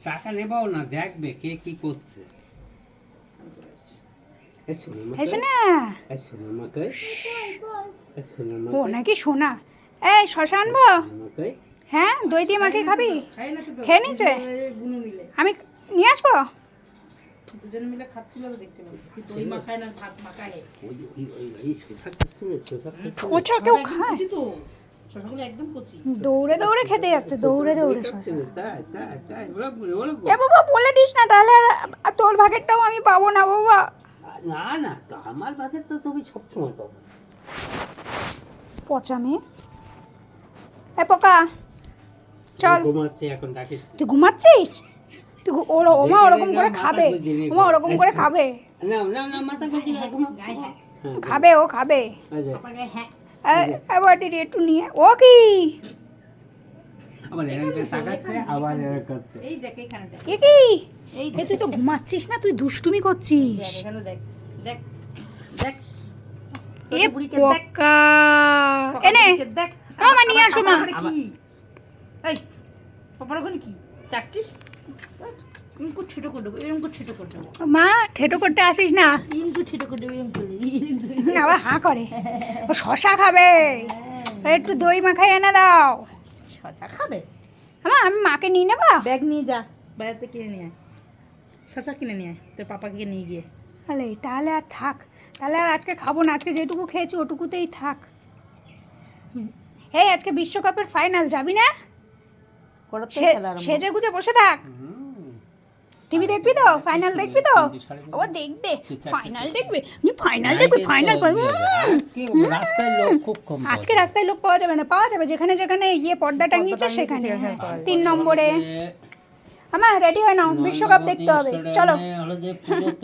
টাকা নেবাও না, দেখবে কে কি করছে। শোনা ও সোনা নাকি সোনা। এই শশা আনবো? হ্যাঁ, দই দিয়ে মাখিয়ে খাবি? খেয়ে নিয়েছে? আমি নিয়ে আসবো? দুজনে মিলে খাচ্ছিল তো দেখছিলাম, কি দই মাখায় না ভাত মাখায়। শশা কেউ খায়? কচি তো, শশাগুলো একদম কচি। দৌড়ে দৌড়ে খেতে যাচ্ছে, দৌড়ে দৌড়ে শশা। না এ বাবা বলে দিস না, তাহলে আর তোর ভাগেরটাও আমি পাবো না বাবা। না, তো আমার বাদে তো তুমি সবসময় পাবো। পচা মেয়ে। এ পোকা চল। ঘুমাচ্ছে এখন, ডাকিস না। তুই ঘুমাচ্ছিস? তুই ওমা ওরকম করে খাবে, ওমা ওরকম করে খাবে, না না না, মাথা গজি ঘুমা। খাবে, ও খাবে। পাপার গায়ে হ্যাঁ। এবার একটু নিয়ে ও কি আবার এরকম করে তাকাচ্ছে, আবার এরকম করছে। এই দেখ এখানে দেখ, এ কি? এই এ তুই তো ঘুমাচ্ছিস না, তুই দুষ্টুমি করছিস। দেখ এখানে দেখ, দেখ দেখ এ পোকা এনে দেখ। মামা নিয়ে আসো মা। কি এই পাপার ওখানে কি চাটছিস? এরকম করে ছোট করে দেবো, এরকম করে ছোট করে দেবো, মা ঠেটো করতে আসিস না, এরকম করে ছোট করে দেবো, এরকম করে আবার হাঁ করে। ও শশা খাবে, একটু দই মাখাই এনে দাও। শশা খাবে? হ্যাঁ আমি মাকে নিয়ে নেবা। ব্যাগ নিয়ে যা, বাজার থেকে কিনে নিয়ে আয়, শশা কিনে নিয়ে আয় তোর পাপাকে নিয়ে গিয়ে। তাহলে আর থাক, তাহলে আর আজকে খাবো না, আজকে যেটুকু খেয়েছি ওটুকুতেই থাক। এই আজকে বিশ্বকাপের ফাইনাল, যাবি না? সেজে গুজে বসে থাক, টিভি দেখবি তো? ফাইনাল দেখবি তো? ও দেখবে ফাইনাল দেখবে, ফাইনাল দেখবে, ফাইনাল। রাস্তায় লোক খুব কম। আজকে রাস্তায় লোক পাওয়া যাবে না, পাওয়া যাবে যেখানে যেখানে ইয়ে পর্দা টাঙিয়েছে সেখানে। 3 নম্বরে। আমার রেডি হয় নাও, বিশ্বকাপ দেখতে হবে, চলো।